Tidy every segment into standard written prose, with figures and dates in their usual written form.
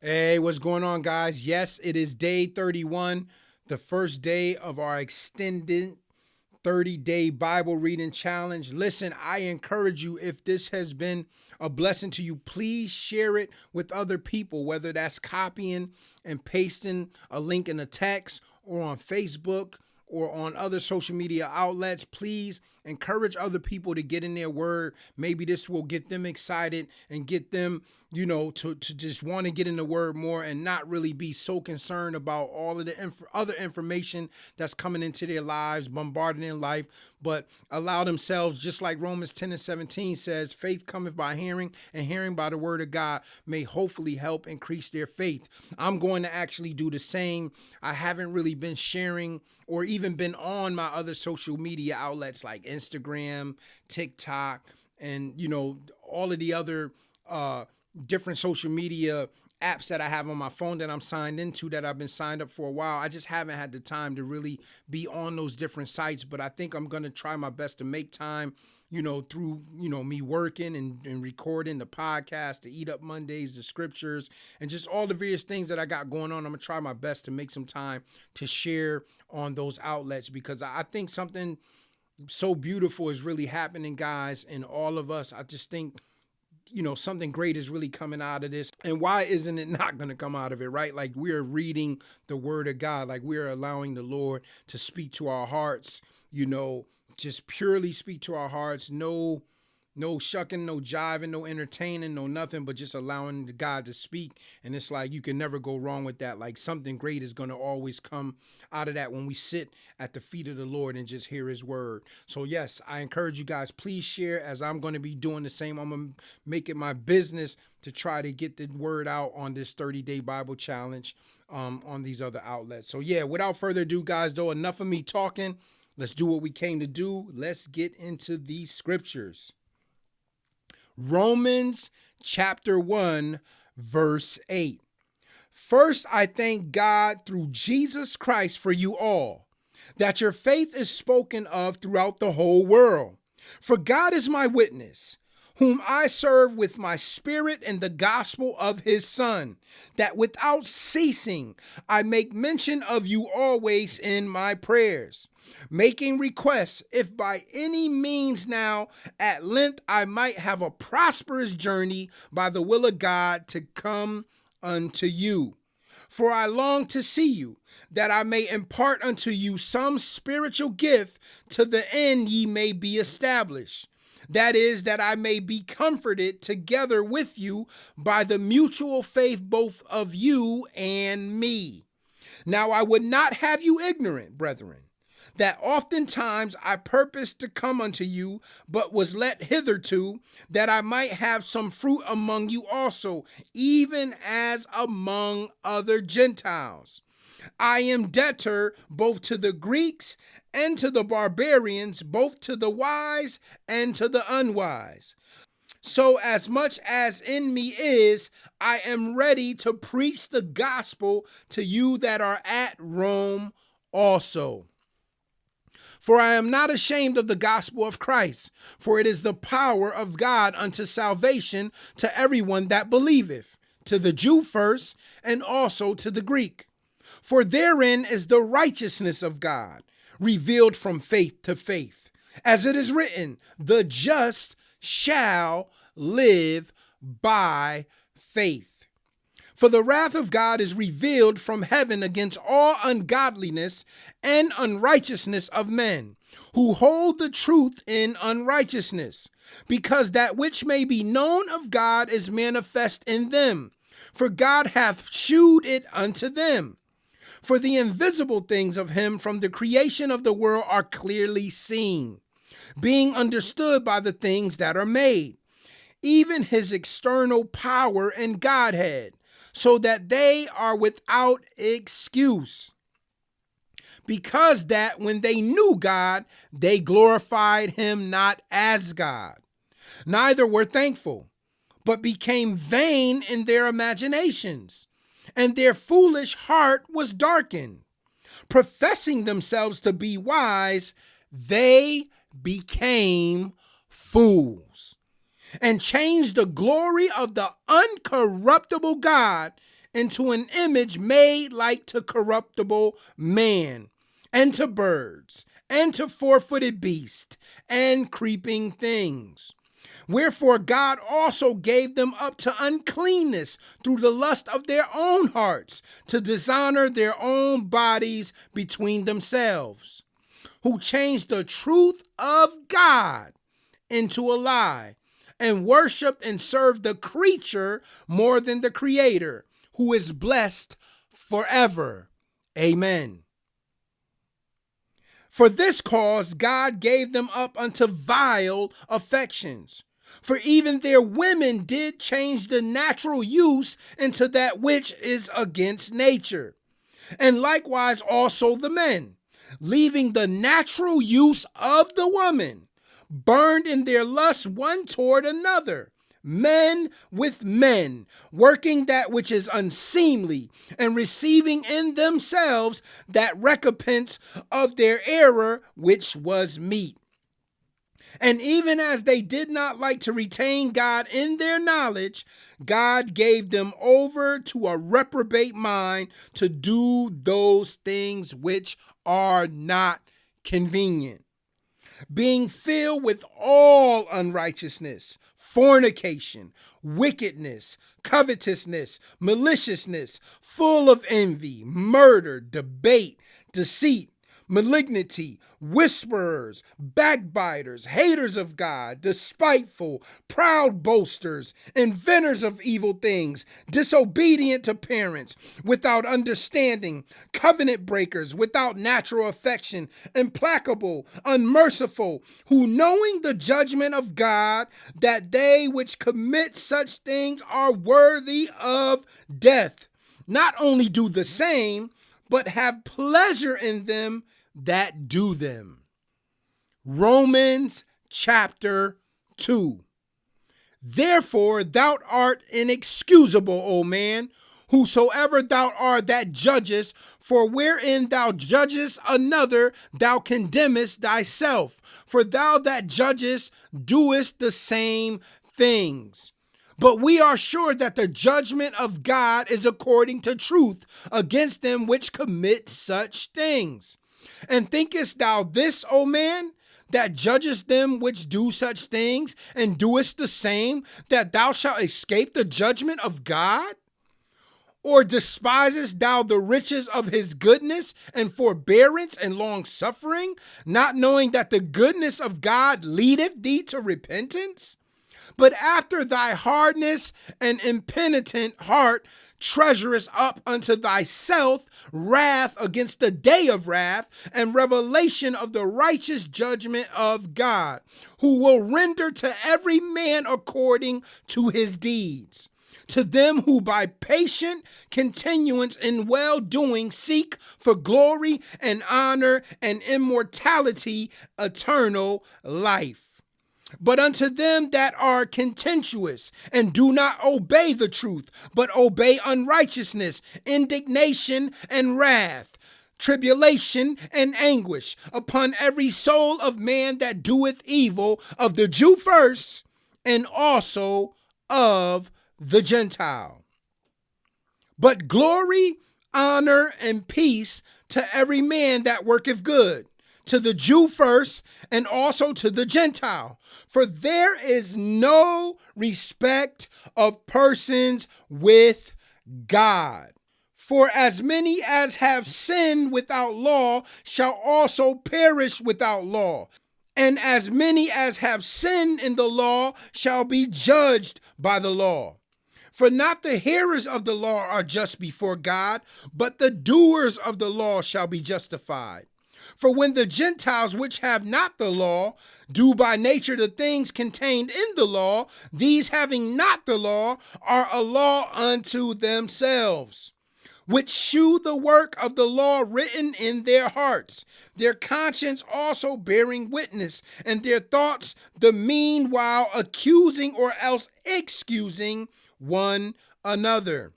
Hey, what's going on, guys? Yes, it is day 31, the first day of our extended 30-day Bible reading challenge. Listen, I encourage you, if this has been a blessing to you, please share it with other people, whether that's copying and pasting a link in the text or on Facebook or on other social media outlets. Please encourage other people to get in their word. Maybe this will get them excited and get them, to just want to get in the word more and not really be so concerned about all of the other information that's coming into their lives, bombarding their life, but allow themselves, just like Romans 10 and 17 says, faith cometh by hearing and hearing by the word of God, may hopefully help increase their faith. I'm going to actually do the same. I haven't really been sharing or even been on my other social media outlets like Instagram, TikTok, and all of the other different social media apps that I have on my phone that I'm signed into, that I've been signed up for a while. I just haven't had the time to really be on those different sites, but I think I'm going to try my best to make time, through, me working and recording the podcast, the Eat Up Mondays, the scriptures, and just all the various things that I got going on. I'm going to try my best to make some time to share on those outlets, because I think something so beautiful is really happening, guys, and all of us. I just think, something great is really coming out of this. And why isn't it not going to come out of it, right? Like, we're reading the word of God, like we're allowing the Lord to speak to our hearts, just purely speak to our hearts. No shucking, no jiving, no entertaining, no nothing, but just allowing God to speak. And it's like, you can never go wrong with that. Like, something great is going to always come out of that when we sit at the feet of the Lord and just hear his word. So yes, I encourage you guys, please share, as I'm going to be doing the same. I'm going to make it my business to try to get the word out on this 30-day Bible challenge on these other outlets. So yeah, without further ado, guys, though, enough of me talking. Let's do what we came to do. Let's get into these scriptures. Romans chapter 1, verse 8. First, I thank God through Jesus Christ for you all, that your faith is spoken of throughout the whole world. For God is my witness, whom I serve with my spirit in the gospel of his Son, that without ceasing I make mention of you always in my prayers, making requests, if by any means now at length I might have a prosperous journey by the will of God to come unto you. For I long to see you, that I may impart unto you some spiritual gift, to the end ye may be established. That is, that I may be comforted together with you by the mutual faith both of you and me. Now I would not have you ignorant, brethren, that oftentimes I purposed to come unto you, but was let hitherto, that I might have some fruit among you also, even as among other Gentiles. I am debtor both to the Greeks and to the barbarians, both to the wise and to the unwise. So as much as in me is, I am ready to preach the gospel to you that are at Rome also. For I am not ashamed of the gospel of Christ, for it is the power of God unto salvation to everyone that believeth, to the Jew first, and also to the Greek. For therein is the righteousness of God, revealed from faith to faith. As it is written, the just shall live by faith. For the wrath of God is revealed from heaven against all ungodliness and unrighteousness of men, who hold the truth in unrighteousness, because that which may be known of God is manifest in them, for God hath shewed it unto them. For the invisible things of him from the creation of the world are clearly seen, being understood by the things that are made, even his external power and Godhead, so that they are without excuse. Because that when they knew God, they glorified him not as God, neither were thankful, but became vain in their imaginations, and their foolish heart was darkened. Professing themselves to be wise, they became fools, and changed the glory of the uncorruptible God into an image made like to corruptible man, and to birds, and to four-footed beasts, and creeping things. Wherefore God also gave them up to uncleanness through the lust of their own hearts, to dishonor their own bodies between themselves, who changed the truth of God into a lie, and worshiped and served the creature more than the Creator, who is blessed forever. Amen. For this cause God gave them up unto vile affections. For even their women did change the natural use into that which is against nature. And likewise also the men, leaving the natural use of the woman, burned in their lust one toward another, men with men, working that which is unseemly, and receiving in themselves that recompense of their error which was meet. And even as they did not like to retain God in their knowledge, God gave them over to a reprobate mind to do those things which are not convenient, being filled with all unrighteousness, fornication, wickedness, covetousness, maliciousness, full of envy, murder, debate, deceit, malignity, whisperers, backbiters, haters of God, despiteful, proud boasters, inventors of evil things, disobedient to parents, without understanding, covenant breakers, without natural affection, implacable, unmerciful, who knowing the judgment of God, that they which commit such things are worthy of death, not only do the same, but have pleasure in them that do them. Romans chapter 2. Therefore thou art inexcusable, O man, whosoever thou art that judgest, for wherein thou judgest another, thou condemnest thyself. For thou that judgest doest the same things. But we are sure that the judgment of God is according to truth against them which commit such things. And thinkest thou this, O man, that judgest them which do such things, and doest the same, that thou shalt escape the judgment of God? Or despisest thou the riches of his goodness and forbearance and long suffering, not knowing that the goodness of God leadeth thee to repentance? But after thy hardness and impenitent heart treasurest up unto thyself wrath against the day of wrath and revelation of the righteous judgment of God, who will render to every man according to his deeds. To them who by patient continuance in well-doing seek for glory and honor and immortality, eternal life. But unto them that are contentious and do not obey the truth, but obey unrighteousness, indignation and wrath, tribulation and anguish upon every soul of man that doeth evil, of the Jew first, and also of the Gentile. But glory, honor, and peace to every man that worketh good, to the Jew first, and also to the Gentile. For there is no respect of persons with God. For as many as have sinned without law shall also perish without law. And as many as have sinned in the law shall be judged by the law. For not the hearers of the law are just before God, but the doers of the law shall be justified. For when the Gentiles which have not the law do by nature the things contained in the law, these having not the law are a law unto themselves, which shew the work of the law written in their hearts, their conscience also bearing witness, and their thoughts the meanwhile accusing or else excusing one another.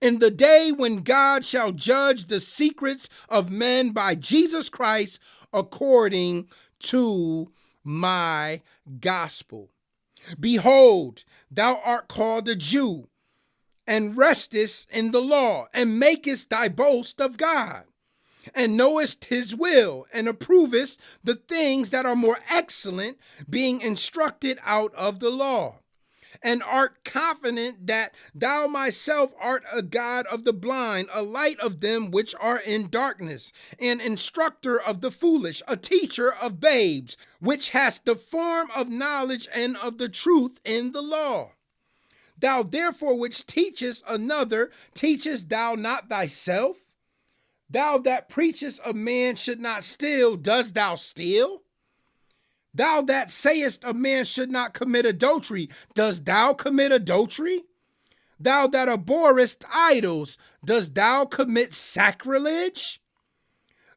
In the day when God shall judge the secrets of men by Jesus Christ according to my gospel. Behold, thou art called a Jew, and restest in the law, and makest thy boast of God, and knowest his will, and approvest the things that are more excellent, being instructed out of the law, and art confident that thou myself art a God of the blind, a light of them which are in darkness, an instructor of the foolish, a teacher of babes, which hast the form of knowledge and of the truth in the law. Thou therefore which teachest another, teachest thou not thyself? Thou that preachest a man should not steal, dost thou steal? Thou that sayest a man should not commit adultery, dost thou commit adultery? Thou that abhorrest idols, dost thou commit sacrilege?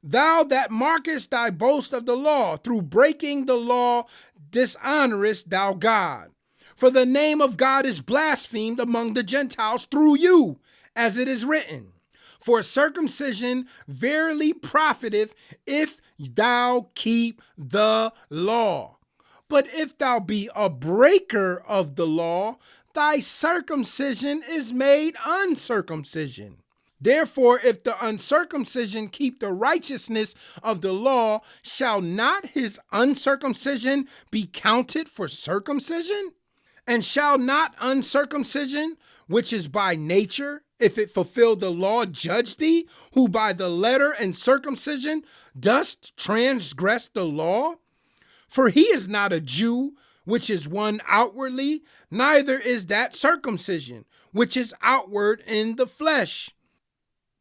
Thou that markest thy boast of the law, through breaking the law dishonorest thou God. For the name of God is blasphemed among the Gentiles through you, as it is written, for circumcision verily profiteth if thou keep the law. But if thou be a breaker of the law, thy circumcision is made uncircumcision. Therefore, if the uncircumcision keep the righteousness of the law, shall not his uncircumcision be counted for circumcision? And shall not uncircumcision, which is by nature, if it fulfill the law, judge thee, who by the letter and circumcision dost transgress the law? For he is not a Jew, which is one outwardly, neither is that circumcision, which is outward in the flesh.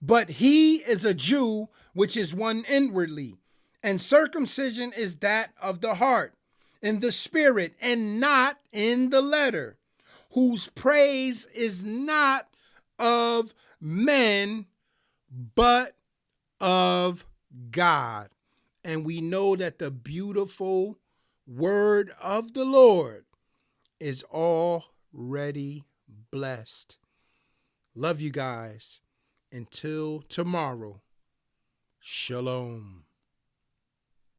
But he is a Jew, which is one inwardly, and circumcision is that of the heart, in the spirit, and not in the letter, whose praise is not of men, but of God. And we know that the beautiful word of the Lord is already blessed. Love you guys. Until tomorrow, shalom.